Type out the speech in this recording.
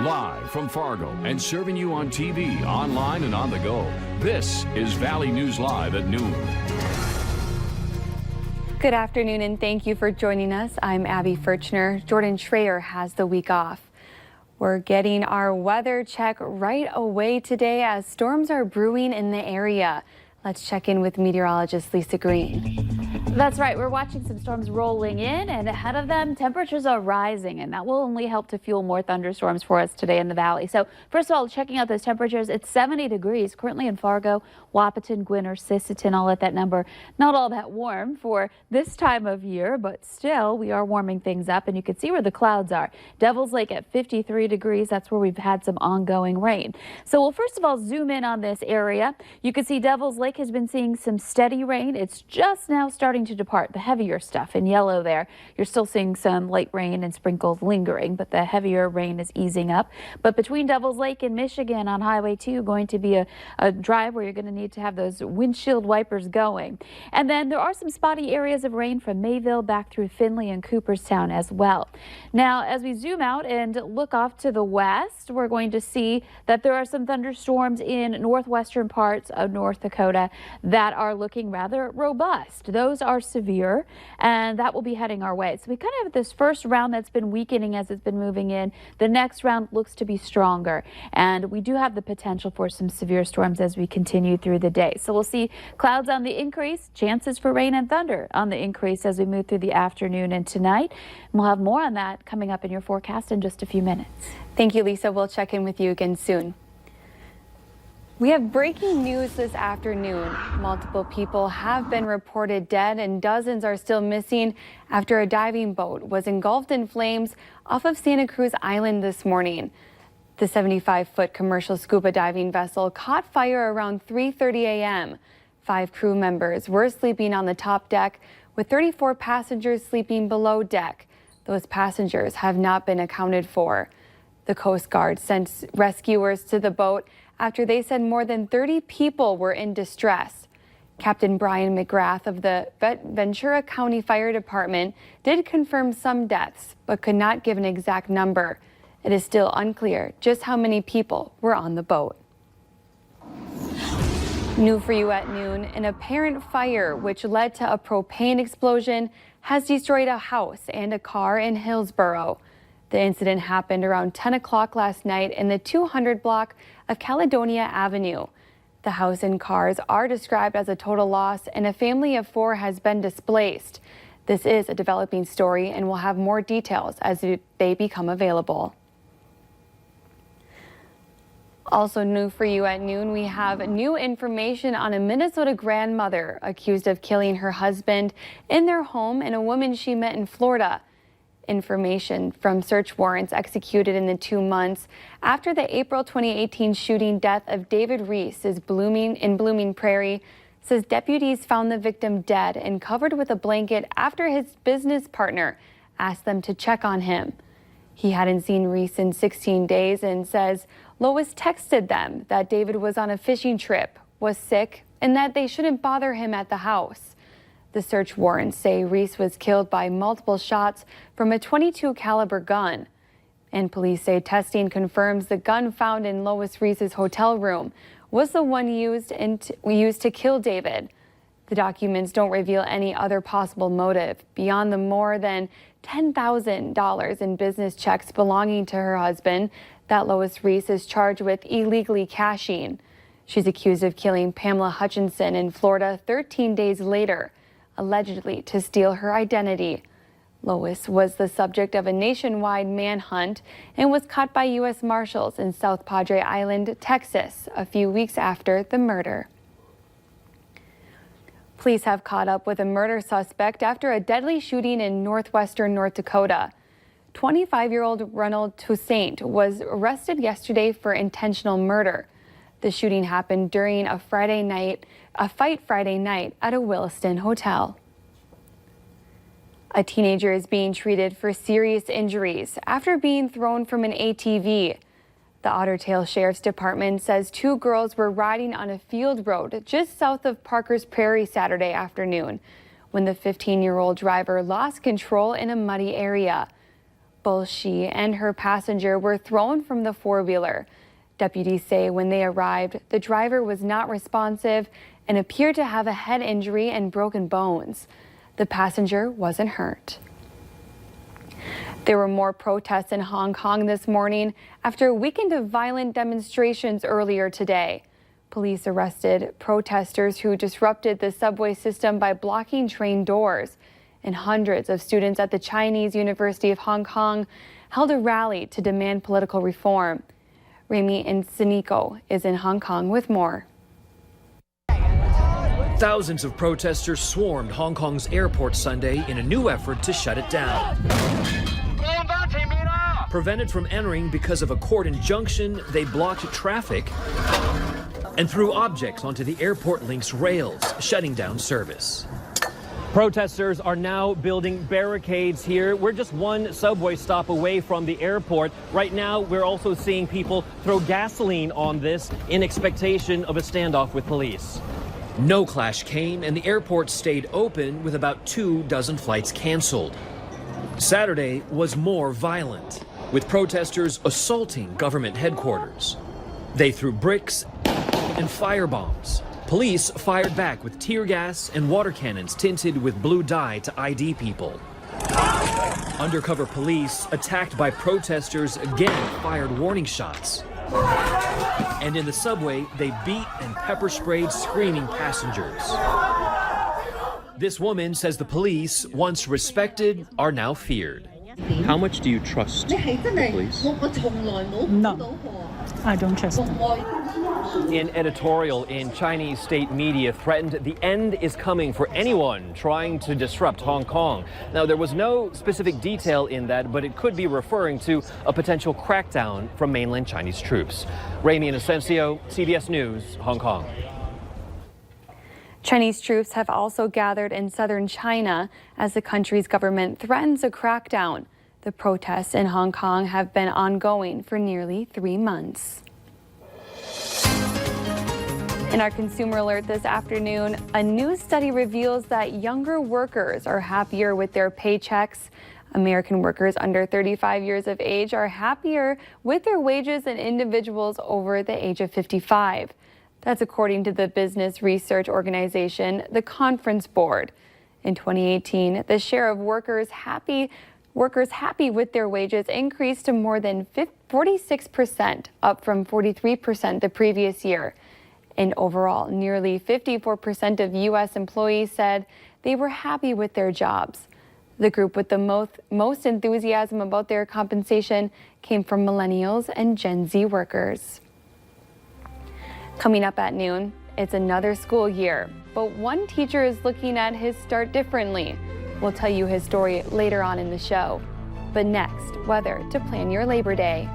Live from Fargo and serving you on TV, online, and on the go. This is Valley News Live at noon. Good afternoon and thank you for joining us. I'm Abby Furchner. Jordan Schrayer has the week off. We're getting our weather check right away today as storms are brewing in the area. Let's check in with meteorologist Lisa Green. That's right. We're watching some storms rolling in, and ahead of them, temperatures are rising, and that will only help to fuel more thunderstorms for us today in the valley. So first of all, checking out those temperatures, it's 70 degrees currently in Fargo, Wahpeton, Gwinner, Sisseton, all at that number. Not all that warm for this time of year, but still we are warming things up, and you can see where the clouds are. Devil's Lake at 53 degrees. That's where we've had some ongoing rain. So we'll first of all zoom in on this area. You can see Devil's Lake has been seeing some steady rain. It's just now starting to depart. The heavier stuff in yellow there, you're still seeing some light rain and sprinkles lingering, but the heavier rain is easing up. But between Devil's Lake and Michigan on Highway 2, going to be a drive where you're going to need to have those windshield wipers going. And then there are some spotty areas of rain from Mayville back through Findlay and Cooperstown as well. Now, as we zoom out and look off to the west, we're going to see that there are some thunderstorms in northwestern parts of North Dakota that are looking rather robust. Those are severe, and that will be heading our way. So we kind of have this first round that's been weakening as it's been moving in. The next round looks to be stronger, and we do have the potential for some severe storms as we continue through the day. So we'll see clouds on the increase, chances for rain and thunder on the increase as we move through the afternoon and tonight. And we'll have more on that coming up in your forecast in just a few minutes. Thank you, Lisa. We'll check in with you again soon. We have breaking news this afternoon. Multiple people have been reported dead and dozens are still missing after a diving boat was engulfed in flames off of Santa Cruz Island this morning. The 75-foot commercial scuba diving vessel caught fire around 3:30 a.m. 5 crew members were sleeping on the top deck with 34 passengers sleeping below deck. Those passengers have not been accounted for. The Coast Guard sent rescuers to the boat after they said more than 30 people were in distress. Captain Brian McGrath of the Ventura County Fire Department did confirm some deaths, but could not give an exact number. It is still unclear just how many people were on the boat. New for you at noon, an apparent fire which led to a propane explosion has destroyed a house and a car in Hillsboro. The incident happened around 10 o'clock last night in the 200 block of Caledonia Avenue. The house and cars are described as a total loss, and a family of 4 has been displaced. This is a developing story, and we'll have more details as they become available. Also new for you at noon, we have new information on a Minnesota grandmother accused of killing her husband in their home and a woman she met in Florida. Information from search warrants executed in the 2 months after the April 2018 shooting death of David Reese in Blooming Prairie says deputies found the victim dead and covered with a blanket after his business partner asked them to check on him. He hadn't seen Reese in 16 days and says Lois texted them that David was on a fishing trip, was sick, and that they shouldn't bother him at the house. The search warrants say Reese was killed by multiple shots from a .22 caliber gun. And police say testing confirms the gun found in Lois Reese's hotel room was the one used to kill David. The documents don't reveal any other possible motive beyond the more than $10,000 in business checks belonging to her husband that Lois Reese is charged with illegally cashing. She's accused of killing Pamela Hutchinson in Florida 13 days later, allegedly to steal her identity. Lois was the subject of a nationwide manhunt and was caught by U.S. Marshals in South Padre Island, Texas, a few weeks after the murder. Police have caught up with a murder suspect after a deadly shooting in northwestern North Dakota. 25-year-old Ronald Toussaint was arrested yesterday for intentional murder. The shooting happened during a fight Friday night at a Williston hotel. A teenager is being treated for serious injuries after being thrown from an ATV. The Otter Tail Sheriff's Department says 2 girls were riding on a field road just south of Parker's Prairie Saturday afternoon when the 15-year-old driver lost control in a muddy area. Both she and her passenger were thrown from the four-wheeler. Deputies say when they arrived, the driver was not responsive and appeared to have a head injury and broken bones. The passenger wasn't hurt. There were more protests in Hong Kong this morning after a weekend of violent demonstrations earlier today. Police arrested protesters who disrupted the subway system by blocking train doors. And hundreds of students at the Chinese University of Hong Kong held a rally to demand political reform. Remy Insinico is in Hong Kong with more. Thousands of protesters swarmed Hong Kong's airport Sunday in a new effort to shut it down. Prevented from entering because of a court injunction, they blocked traffic and threw objects onto the airport link's rails, shutting down service. Protesters are now building barricades here. We're just one subway stop away from the airport. Right now, we're also seeing people throw gasoline on this in expectation of a standoff with police. No clash came, and the airport stayed open with about 24 flights canceled. Saturday was more violent, with protesters assaulting government headquarters. They threw bricks and firebombs. Police fired back with tear gas and water cannons tinted with blue dye to ID people. Undercover police, attacked by protesters, again fired warning shots. And in the subway, they beat and pepper sprayed screaming passengers. This woman says the police, once respected, are now feared. How much do you trust the police? No, I don't trust them. An editorial in Chinese state media threatened the end is coming for anyone trying to disrupt Hong Kong. Now, there was no specific detail in that, but it could be referring to a potential crackdown from mainland Chinese troops. Remy Inocencio, CBS News, Hong Kong. Chinese troops have also gathered in southern China as the country's government threatens a crackdown. The protests in Hong Kong have been ongoing for nearly 3 months. In our consumer alert this afternoon, a new study reveals that younger workers are happier with their paychecks. American workers under 35 years of age are happier with their wages than individuals over the age of 55. That's according to the business research organization, the Conference Board. In 2018, the share of workers happy with their wages increased to more than 46%, up from 43% the previous year. And overall, nearly 54% of U.S. employees said they were happy with their jobs. The group with the most enthusiasm about their compensation came from millennials and Gen Z workers. Coming up at noon, it's another school year, but one teacher is looking at his start differently. We'll tell you his story later on in the show. But next, weather to plan your Labor Day.